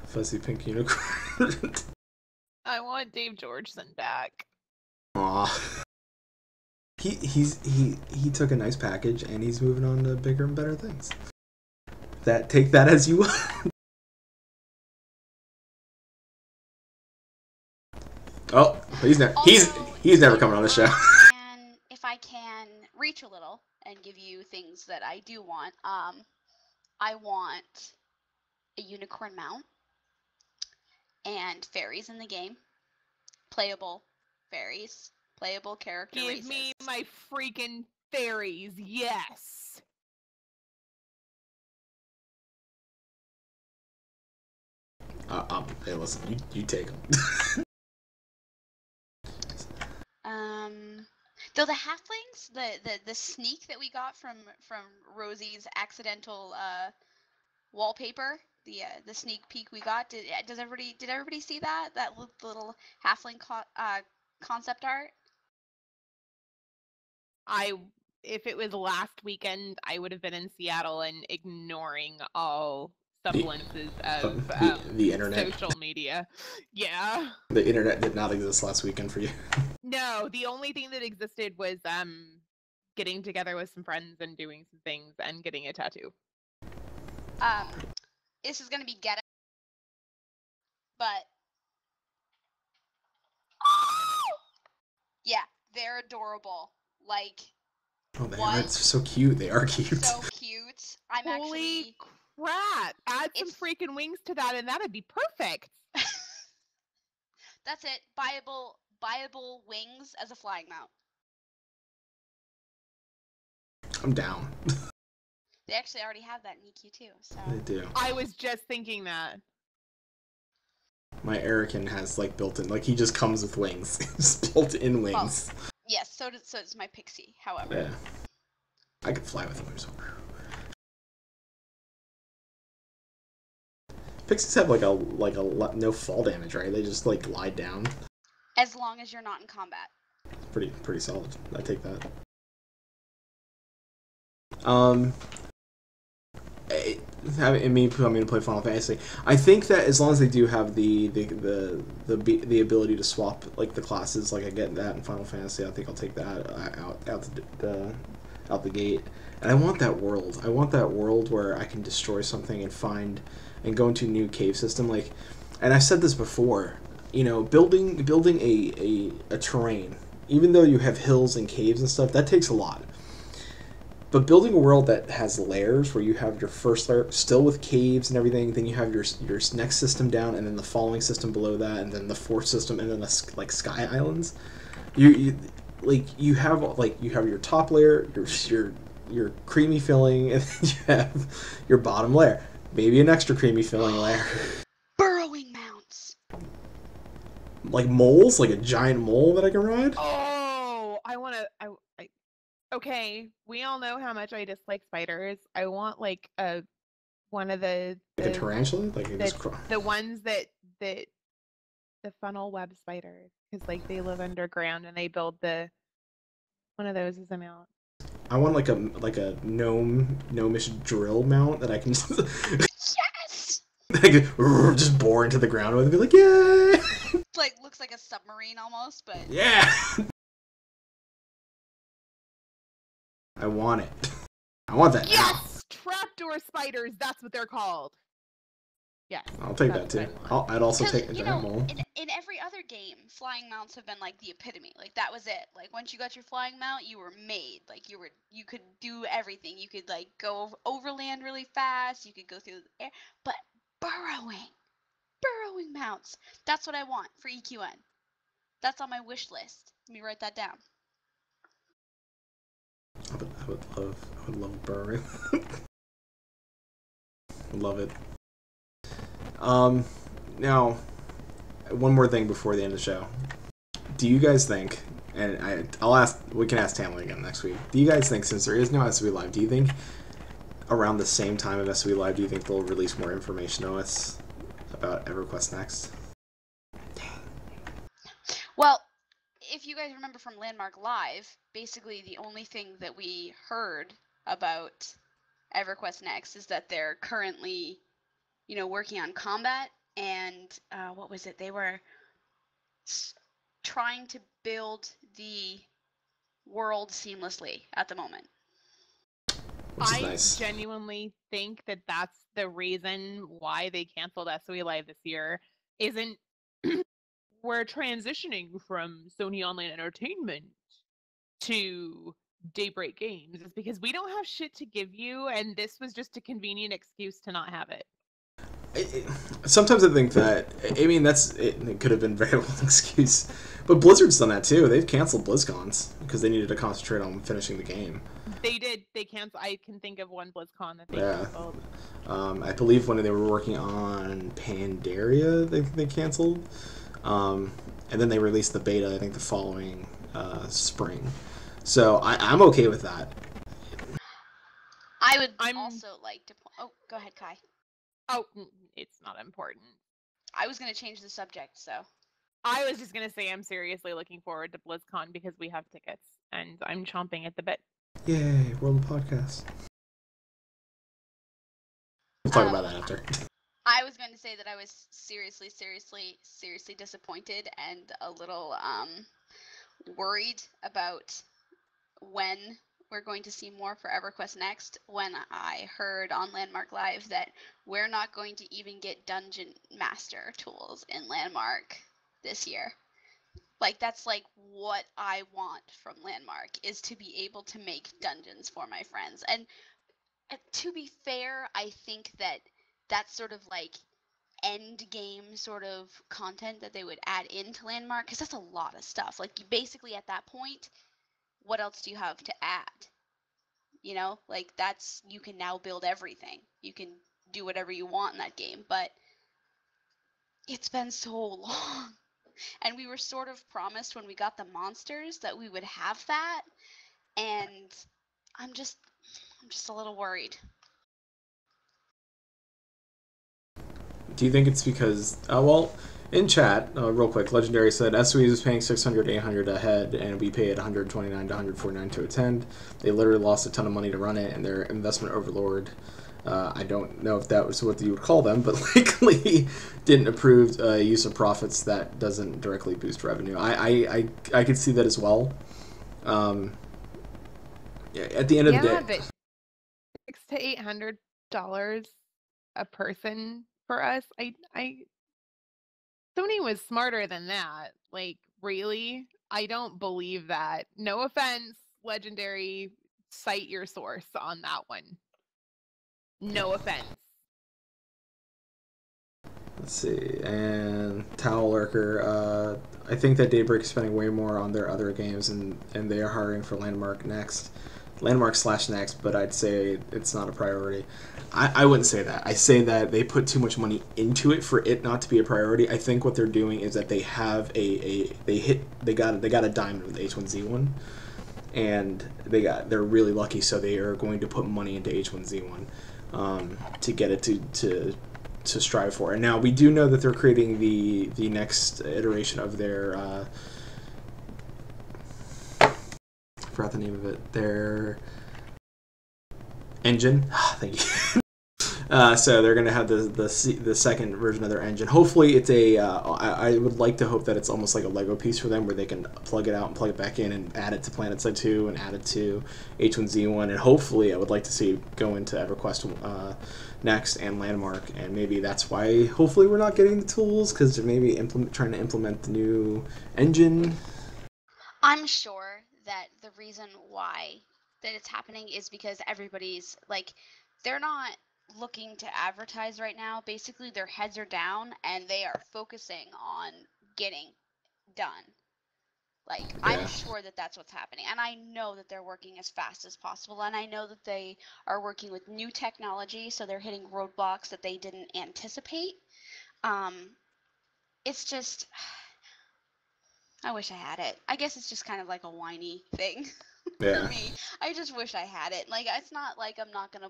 Fuzzy pink unicorn. I want Dave Georgeson back. Aw. He took a nice package and he's moving on to bigger and better things. Take that as you will. Oh, he's never coming on the show. And if I can reach a little and give you things that I do want, I want a unicorn mount and fairies in the game, playable fairies, playable character races. Give me my freaking fairies, yes. Hey, listen, you take them. Though the halflings, the sneak that we got from Rosie's accidental wallpaper, the sneak peek we got, did everybody see that little halfling concept art? If it was last weekend, I would have been in Seattle and ignoring all semblances of the internet, social media. Yeah. The internet did not exist last weekend for you. No, the only thing that existed was getting together with some friends and doing some things and getting a tattoo. This is gonna be ghetto, but yeah, they're adorable. Like, oh, they are so cute. They are cute. So cute. Holy crap! Add some freaking wings to that, and that'd be perfect. That's it. Buyable wings as a flying mount. I'm down. They actually already have that in EQ too. So They do. I was just thinking that. My Erican has built-in, he just comes with wings. It's built-in wings. Well, yes, so does my Pixie. However, yeah, I could fly with wings. Pixies have no fall damage, right? They just glide down. As long as you're not in combat. Pretty solid. I take that. Me coming to play Final Fantasy, I think that as long as they do have the ability to swap the classes, I get that in Final Fantasy, I think I'll take that out the gate. And I want that world. I want that world where I can destroy something and find and go into a new cave system. And I've said this before, building a terrain, even though you have hills and caves and stuff, that takes a lot. But building a world that has layers, where you have your first layer still with caves and everything, then you have your next system down, and then the following system below that, and then the fourth system, and then the sky islands. You have your top layer, your creamy filling, and then you have your bottom layer. Maybe an extra creamy filling layer. Burrowing mounts. Like moles, like a giant mole that I can ride. Oh, okay, we all know how much I dislike spiders. I want one of the a tarantula, the ones that the funnel web spiders, because they live underground and they build one of those as a mount. I want a gnomish drill mount that I can just yes. Just bore into the ground with and be like, yeah. Looks like a submarine almost, but yeah. I want it. I want that. Yes! Trapdoor spiders, that's what they're called. Yes. I'll take that too. I'd also take a giant mole. In every other game, flying mounts have been the epitome. That was it. Once you got your flying mount, you were made. You could do everything. You could go overland really fast. You could go through the air. But burrowing mounts. That's what I want for EQN. That's on my wish list. Let me write that down. I would love burrowing. Love it. Now, one more thing before the end of the show. Do you guys think, and we can ask Tamlin again next week, do you guys think, since there is no SW Live, do you think around the same time of SW Live, do you think they'll release more information to us about EverQuest Next? Well, if you guys remember from Landmark Live, basically the only thing that we heard about EverQuest Next is that they're currently, working on combat, and what was it? They were trying to build the world seamlessly at the moment. I nice. Genuinely think that that's the reason why they canceled SOE Live this year. Isn't we're transitioning from Sony Online Entertainment to Daybreak Games. It's because we don't have shit to give you, and this was just a convenient excuse to not have it. Sometimes I think that, it could have been a very well excuse. But Blizzard's done that too. They've canceled BlizzCons because they needed to concentrate on finishing the game. They did. They canceled. I can think of one BlizzCon that they canceled. I believe when they were working on Pandaria, they canceled. And then they released the beta, I think, the following spring. So I'm okay with that. I would also like to... Oh, go ahead, Kai. Oh, it's not important. I was going to change the subject, so... I was just going to say I'm seriously looking forward to BlizzCon because we have tickets, and I'm chomping at the bit. Yay, World Podcast. We'll talk about that after. I was going to say that I was seriously disappointed and a little worried about when we're going to see more for EverQuest Next, when I heard on Landmark Live that we're not going to even get Dungeon Master tools in Landmark this year. That's what I want from Landmark, is to be able to make dungeons for my friends. And to be fair, I think that that's sort of end game sort of content that they would add into Landmark, because that's a lot of stuff. You basically at that point, what else do you have to add? You can now build everything. You can do whatever you want in that game, but it's been so long. And we were sort of promised when we got the monsters that we would have that, and I'm just a little worried. Do you think it's because, in chat, real quick, Legendary said SOE is paying $600, $800 a head, and we paid $129 to $149 to attend. They literally lost a ton of money to run it, and they're investment overlord. I don't know if that was what you would call them, but likely didn't approve use of profits that doesn't directly boost revenue. I could see that as well. At the end of the day, but $600 to $800 a person for us. Sony was smarter than that. Really? I don't believe that. No offense, Legendary, cite your source on that one. No offense. Let's see. And Towel Lurker, I think that Daybreak is spending way more on their other games, and they are hiring for Landmark Next, but I'd say it's not a priority. I wouldn't say that. I say that they put too much money into it for it not to be a priority. I think what they're doing is that they have they got a diamond with H1Z1, and they're really lucky, so they are going to put money into H1Z1 to get it to strive for. And now we do know that they're creating the next iteration of their I forgot the name of it. Their engine. Thank you. So they're going to have the second version of their engine. Hopefully it's I would like to hope that it's almost like a Lego piece for them, where they can plug it out and plug it back in and add it to PlanetSide 2 and add it to H1Z1. And hopefully I would like to see it go into EverQuest Next and Landmark. And maybe that's why hopefully we're not getting the tools, because they're maybe trying to implement the new engine. I'm sure that the reason why that it's happening is because everybody's they're not looking to advertise right now. Basically, their heads are down and they are focusing on getting done. Like, I'm sure that that's what's happening. And I know that they're working as fast as possible. And I know that they are working with new technology, so they're hitting roadblocks that they didn't anticipate. It's just, I wish I had it. I guess it's just kind of like a whiny thing for me. I just wish I had it. Like, it's not like I'm not gonna.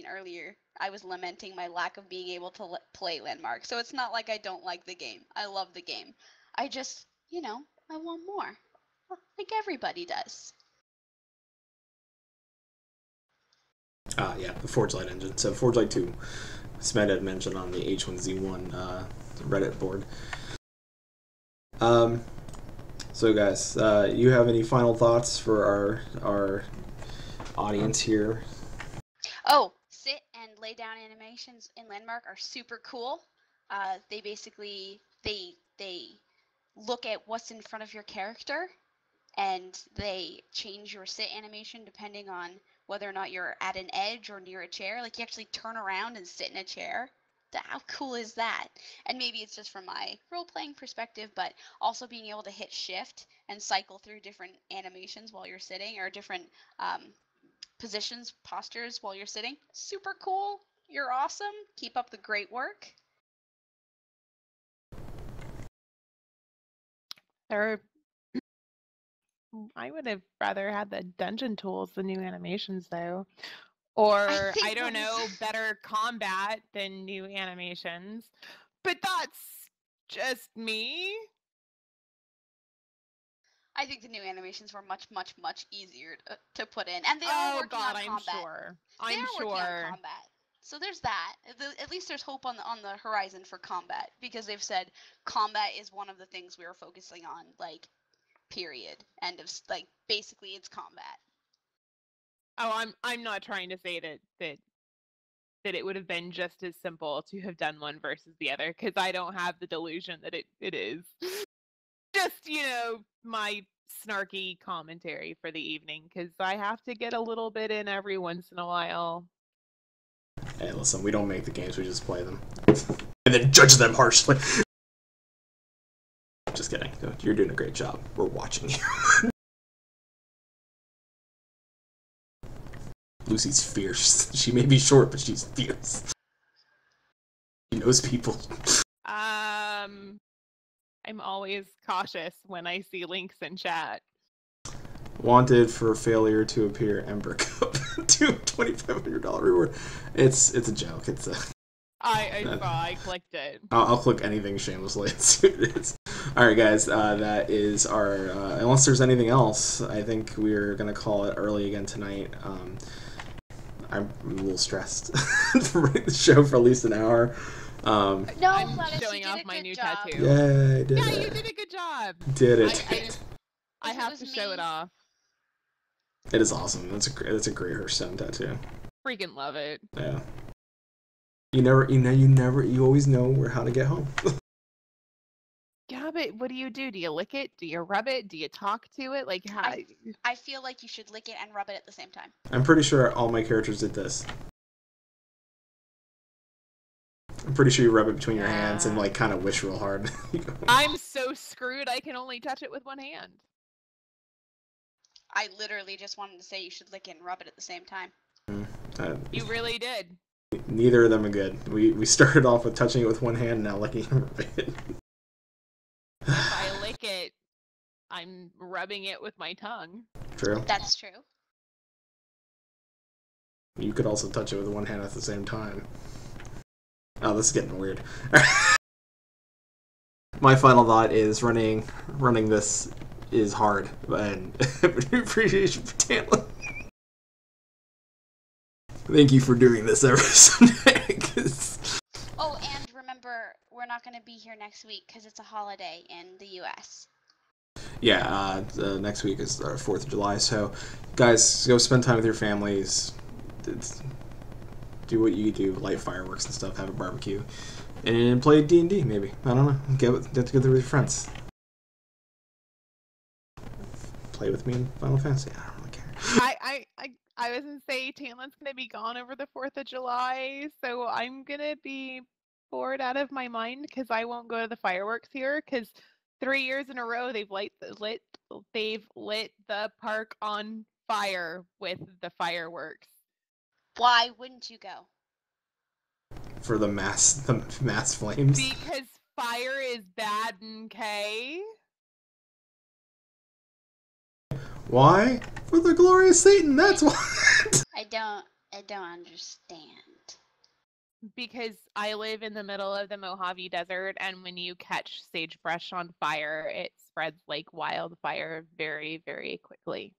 Earlier I was lamenting my lack of being able to play Landmark. So it's not like I don't like the game. I love the game. I just, I want more. Like everybody does. Yeah, the Forge Light engine. So Forge Light 2, Smed had mentioned on the H1Z1 Reddit board. So guys, you have any final thoughts for our audience here? Oh, sit and lay down animations in Landmark are super cool. They basically they look at what's in front of your character, and they change your sit animation depending on whether or not you're at an edge or near a chair. Like, you actually turn around and sit in a chair. How cool is that? And maybe it's just from my role-playing perspective, but also being able to hit shift and cycle through different animations while you're sitting, or different positions, postures while you're sitting. Super cool. You're awesome. Keep up the great work. I would have rather had the dungeon tools than new animations, though. Or, I don't know, better combat than new animations. But that's just me. I think the new animations were much, much, much easier to put in. And they are working on combat. I'm sure. Working on combat. So there's that. At least there's hope on the horizon for combat, because they've said combat is one of the things we are focusing on, like, period. End of, like, basically it's combat. Oh, I'm not trying to say that it would have been just as simple to have done one versus the other, because I don't have the delusion that it is. Just, my snarky commentary for the evening, because I have to get a little bit in every once in a while. Hey, listen, we don't make the games, we just play them. And then judge them harshly. Just kidding. You're doing a great job. We're watching you. Lucy's fierce. She may be short, but she's fierce. She knows people. I'm always cautious when I see links in chat. Wanted for failure to appear Ember Cup. To a $2,500 reward. It's a joke. It's a. I saw. I clicked it. I'll click anything shamelessly and see what it is. All right, guys. That is our. Unless there's anything else, I think we're gonna call it early again tonight. I'm a little stressed for running the show for at least an hour. No, I'm Gladys, showing off my new tattoo. Yeah, I did. Yeah, you did a good job. Did it? I have to show it off. It is awesome. That's a great Hearthstone tattoo. Freaking love it. Yeah. You always know how to get home. Yeah, but what do? Do you lick it? Do you rub it? Do you talk to it? Like, how? I feel like you should lick it and rub it at the same time. I'm pretty sure all my characters did this. I'm pretty sure you rub it between your hands and, like, kind of wish real hard. I'm so screwed, I can only touch it with one hand. I literally just wanted to say you should lick it and rub it at the same time. You really did. Neither of them are good. We started off with touching it with one hand, and now licking and rubbing it. If I lick it, I'm rubbing it with my tongue. True. That's true. You could also touch it with one hand at the same time. Oh, this is getting weird. My final thought is running this is hard, and appreciation for Tamlin. Thank you for doing this every Sunday. Oh, and remember, we're not going to be here next week because it's a holiday in the U.S. Yeah, next week is our 4th of July, so guys, go spend time with your families. Do what you do, light fireworks and stuff, have a barbecue, and play D&D maybe. I don't know. Get together with your friends. Play with me in Final Fantasy. I don't really care. I was gonna say Taylor's gonna be gone over the 4th of July, so I'm gonna be bored out of my mind because I won't go to the fireworks here because 3 years in a row they've lit the park on fire with the fireworks. Why wouldn't you go? For the mass flames. Because fire is bad, okay? Why? For the glorious Satan, that's why. I don't understand. Because I live in the middle of the Mojave Desert, and when you catch sagebrush on fire, it spreads like wildfire very, very quickly.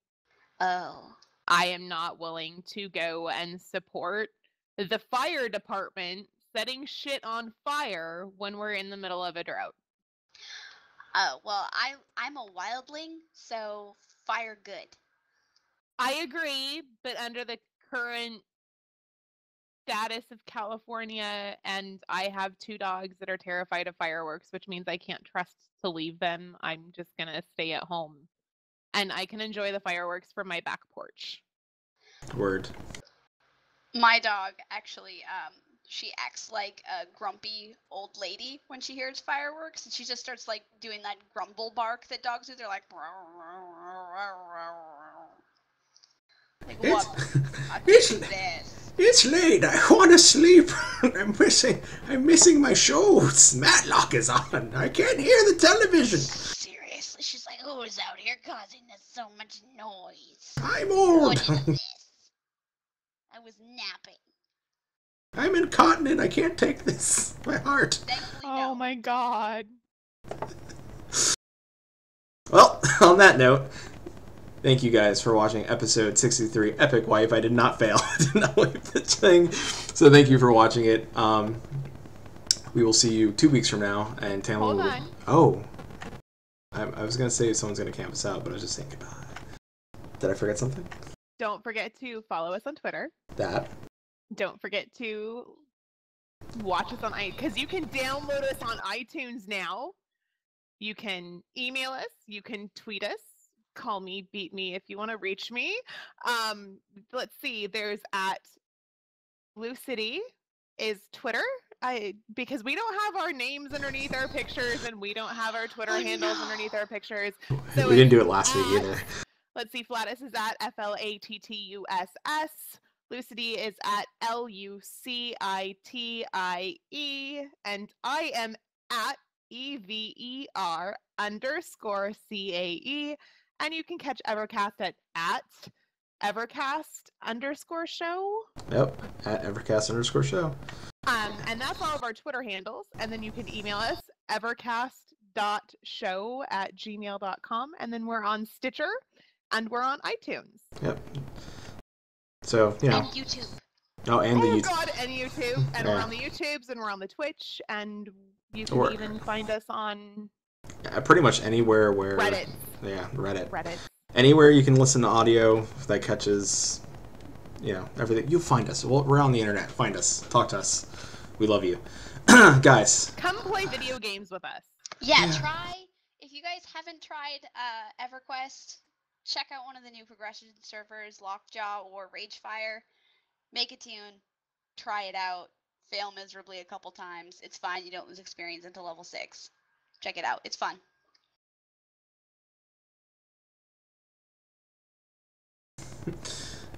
Oh. I am not willing to go and support the fire department setting shit on fire when we're in the middle of a drought. Well, I'm a wildling, so fire good. I agree, but under the current status of California, and I have 2 dogs that are terrified of fireworks, which means I can't trust to leave them. I'm just gonna stay at home, and I can enjoy the fireworks from my back porch. Word. My dog actually, she acts like a grumpy old lady when she hears fireworks, and she just starts like doing that grumble bark that dogs do. They're like, what is this? It's late. I want to sleep. I'm missing my shows. Matlock is on. I can't hear the television. Seriously, she's like, who's out here causing us so much noise? I'm old. What is this? I was napping. I'm incontinent. I can't take this. My heart. Thankfully, Oh no. my god. Well, on that note, thank you guys for watching episode 63, Epic Wipe. I did not fail. I did not wipe the thing. So thank you for watching it. We will see you 2 weeks from now. And Tamlin will... on. Oh. I was going to say someone's going to camp us out, but I was just saying goodbye. Did I forget something? Don't forget to follow us on Twitter. That. Don't forget to watch us on iTunes, because you can download us on iTunes now. You can email us. You can tweet us. Call me, beat me if you want to reach me. Let's see. There's at Blue City is Twitter. Because we don't have our names underneath our pictures, and we don't have our Twitter handles underneath our pictures. So we didn't do it last week either. Let's see. Flatus is at FLATTUSS. Lucidie is at LUCITIE, and I am at EVER_CAE, and you can catch EverCast at EverCast_show. Yep, at EverCast_show. And that's all of our Twitter handles, and then you can email us evercast.show@gmail.com, and then we're on Stitcher, and we're on iTunes. Yep. So, you know. And YouTube. Oh, and the YouTube. Oh god, and YouTube. And we're on the YouTubes, and we're on the Twitch, and you can even find us on... pretty much anywhere where... Reddit. Yeah, Reddit. Reddit. Anywhere you can listen to audio that catches, you know, everything. You'll find us. We're on the internet. Find us. Talk to us. We love you. Guys. Come play video games with us. Yeah, try. If you guys haven't tried EverQuest, check out one of the new progression servers, Lockjaw or Ragefire. Make a tune. Try it out. Fail miserably a couple times. It's fine. You don't lose experience until level 6. Check it out. It's fun.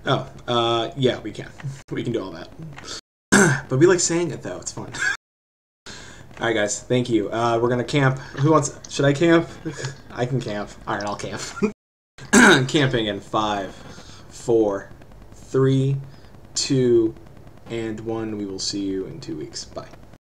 Oh, yeah, we can. We can do all that. But we like saying it, though. It's fun. Alright, guys. Thank you. We're gonna camp. Who wants... Should I camp? I can camp. Alright, I'll camp. Camping in 5, 4, 3, 2, and 1. We will see you in 2 weeks. Bye.